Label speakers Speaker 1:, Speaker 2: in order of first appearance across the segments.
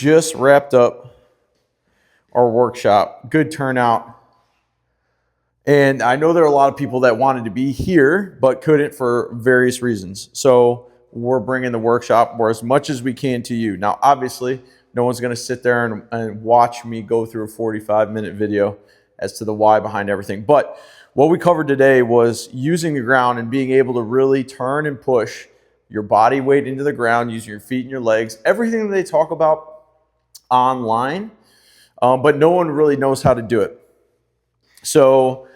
Speaker 1: Just wrapped up our workshop. Good turnout. And I know there are a lot of people that wanted to be here but couldn't for various reasons. So we're bringing the workshop or as much as we can to you. Now, obviously, no one's going to sit there and watch me go through a 45-minute video as to the why behind everything. But what we covered today was using the ground and being able to really turn and push your body weight into the ground, using your feet and your legs, everything that they talk about online, but no one really knows how to do it. So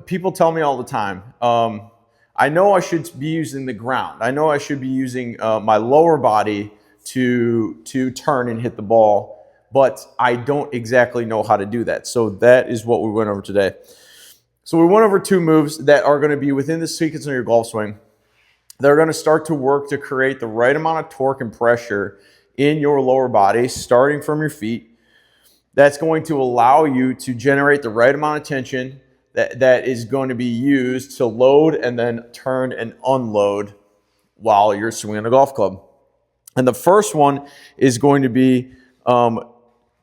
Speaker 1: people tell me all the time, I know I should be using the ground. I know I should be using my lower body to turn and hit the ball, but I don't exactly know how to do that. So that is what we went over today. So we went over 2 moves that are going to be within the sequence of your golf swing. They're going to start to work to create the right amount of torque and pressure in your lower body, starting from your feet. That's going to allow you to generate the right amount of tension that is going to be used to load and then turn and unload while you're swinging a golf club. And the first one is going to be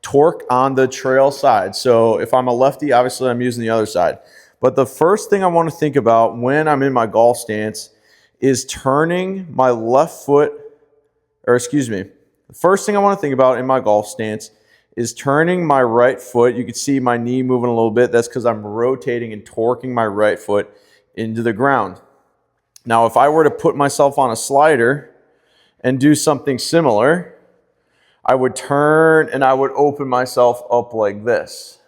Speaker 1: torque on the trail side. So if I'm a lefty, obviously I'm using the other side. But the first thing I want to think about when I'm in my golf stance is turning my left foot, the first thing I want to think about in my golf stance is turning my right foot. You can see my knee moving a little bit. That's because I'm rotating and torquing my right foot into the ground. Now, if I were to put myself on a slider and do something similar, I would turn and I would open myself up like this.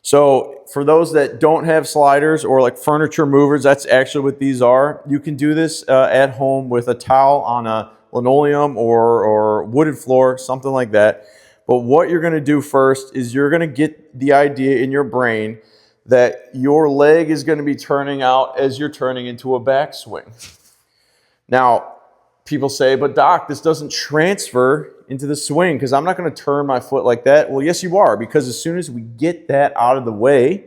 Speaker 1: So for those that don't have sliders or like furniture movers, that's actually what these are. You can do this at home with a towel on a linoleum or wooden floor, something like that. But what you're going to do first is you're going to get the idea in your brain that your leg is going to be turning out as you're turning into a backswing. Now, people say, but Doc, this doesn't transfer into the swing because I'm not going to turn my foot like that. Well, yes, you are, because as soon as we get that out of the way,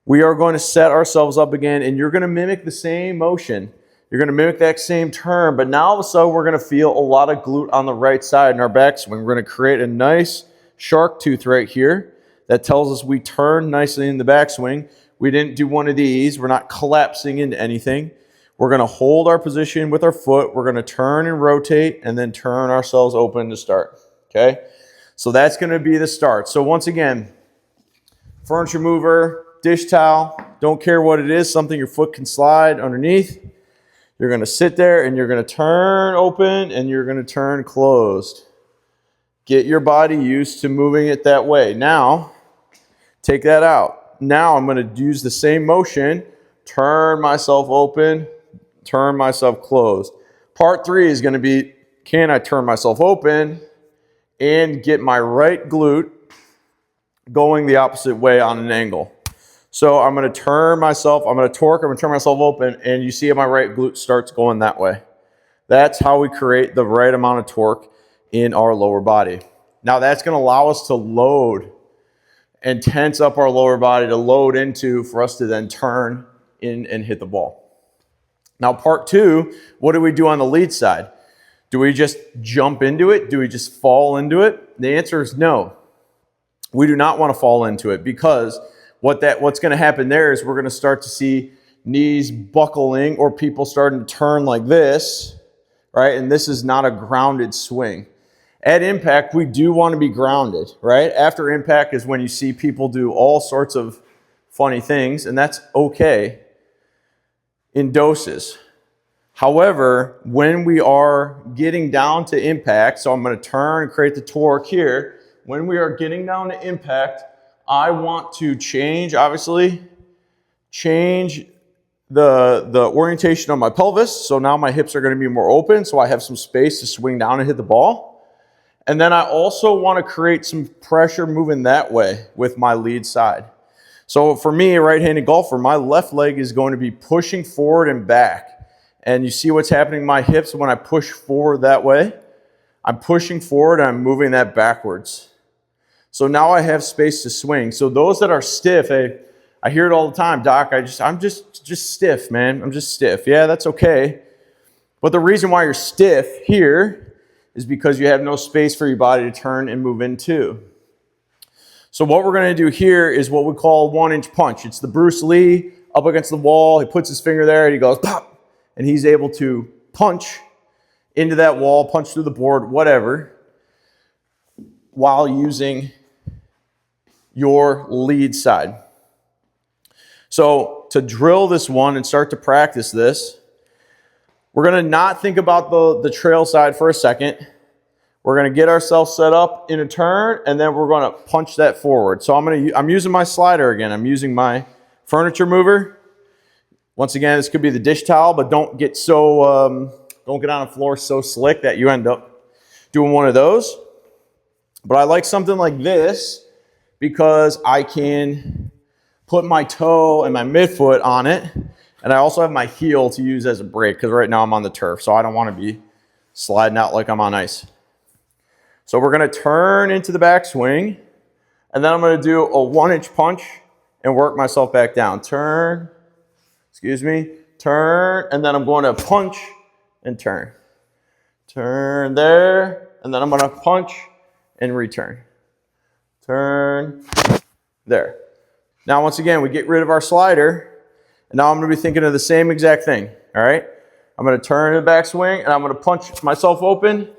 Speaker 1: we are going to set ourselves up again, and you're going to mimic the same motion. You're going to mimic that same turn, but now all of a sudden we're going to feel a lot of glute on the right side in our backswing. We're going to create a nice shark tooth right here that tells us we turn nicely in the backswing. We didn't do one of these. We're not collapsing into anything. We're going to hold our position with our foot. We're going to turn and rotate and then turn ourselves open to start. Okay? So that's going to be the start. So once again, furniture mover, dish towel, don't care what it is, something your foot can slide underneath. You're going to sit there and you're going to turn open and you're going to turn closed. Get your body used to moving it that way. Now, take that out. Now I'm going to use the same motion, turn myself open, turn myself closed. Part 3 is going to be, can I turn myself open and get my right glute going the opposite way on an angle? So I'm going to turn myself, I'm going to torque, I'm going to turn myself open, and you see my right glute starts going that way. That's how we create the right amount of torque in our lower body. Now that's going to allow us to load and tense up our lower body to load into for us to then turn in and hit the ball. Now part 2, what do we do on the lead side? Do we just jump into it? Do we just fall into it? The answer is no. We do not want to fall into it, because what's going to happen there is we're going to start to see knees buckling or people starting to turn like this, right? And this is not a grounded swing. At impact, we do want to be grounded, right? After impact is when you see people do all sorts of funny things, and that's okay in doses. However, when we are getting down to impact, so I'm going to turn and create the torque here. When we are getting down to impact, I want to change the orientation of my pelvis. So now my hips are going to be more open, so I have some space to swing down and hit the ball. And then I also want to create some pressure moving that way with my lead side. So for me, a right-handed golfer, my left leg is going to be pushing forward and back. And you see what's happening in my hips when I push forward that way? I'm pushing forward and I'm moving that backwards. So now I have space to swing. So those that are stiff, I hear it all the time, Doc, I'm just stiff, man. I'm just stiff. Yeah, that's okay. But the reason why you're stiff here is because you have no space for your body to turn and move into. So what we're going to do here is what we call a 1-inch punch. It's the Bruce Lee up against the wall. He puts his finger there and he goes pop, and he's able to punch into that wall, punch through the board, whatever, while using your lead side. So to drill this one and start to practice this, we're going to not think about the trail side for a second. We're going to get ourselves set up in a turn, and then we're going to punch that forward. So I'm using my slider again. I'm using my furniture mover. Once again, this could be the dish towel, but don't get on the floor so slick that you end up doing one of those. But I like something like this because I can put my toe and my midfoot on it, and I also have my heel to use as a brake because right now I'm on the turf, so I don't want to be sliding out like I'm on ice. So we're going to turn into the backswing, and then I'm going to do a 1-inch punch and work myself back down. Turn, turn, and then I'm going to punch and turn. Turn there, and then I'm going to punch and return. Turn, there. Now, once again, we get rid of our slider, and now I'm going to be thinking of the same exact thing, all right? I'm going to turn to the backswing, and I'm going to punch myself open.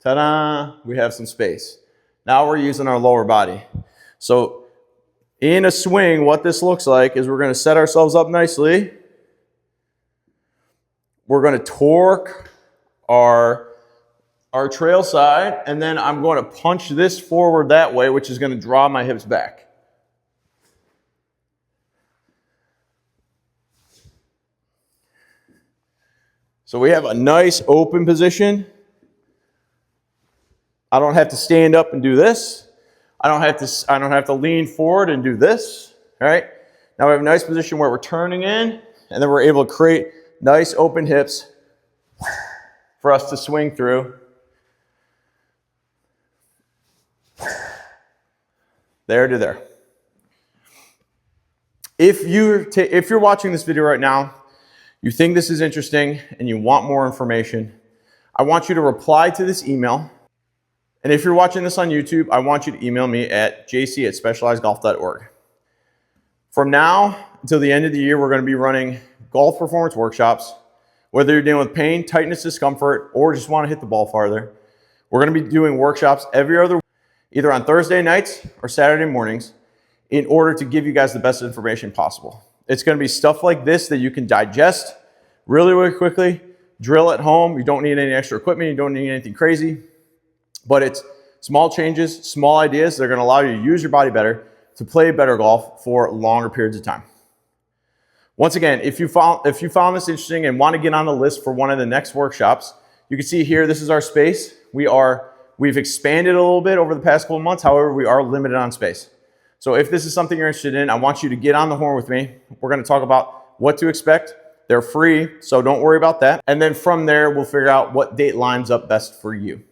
Speaker 1: Ta-da! We have some space. Now we're using our lower body. So in a swing, what this looks like is we're going to set ourselves up nicely. We're going to torque our trail side, and then I'm going to punch this forward that way, which is going to draw my hips back. So we have a nice open position. I don't have to stand up and do this. I don't have to lean forward and do this. All right. Now we have a nice position where we're turning in, and then we're able to create nice open hips for us to swing through. There to there. If you're watching this video right now, you think this is interesting and you want more information, I want you to reply to this email. And if you're watching this on YouTube, I want you to email me at jc@specializedgolf.org. From now until the end of the year, we're going to be running golf performance workshops. Whether you're dealing with pain, tightness, discomfort, or just want to hit the ball farther, we're going to be doing workshops every other week, either on Thursday nights or Saturday mornings, in order to give you guys the best information possible. It's going to be stuff like this that you can digest really, really quickly, drill at home. You don't need any extra equipment. You don't need anything crazy. But it's small changes, small ideas that are going to allow you to use your body better, to play better golf for longer periods of time. Once again, if you found this interesting and want to get on the list for one of the next workshops, you can see here, this is our space. We've expanded a little bit over the past couple of months. However, we are limited on space. So if this is something you're interested in, I want you to get on the horn with me. We're going to talk about what to expect. They're free, so don't worry about that. And then from there, we'll figure out what date lines up best for you.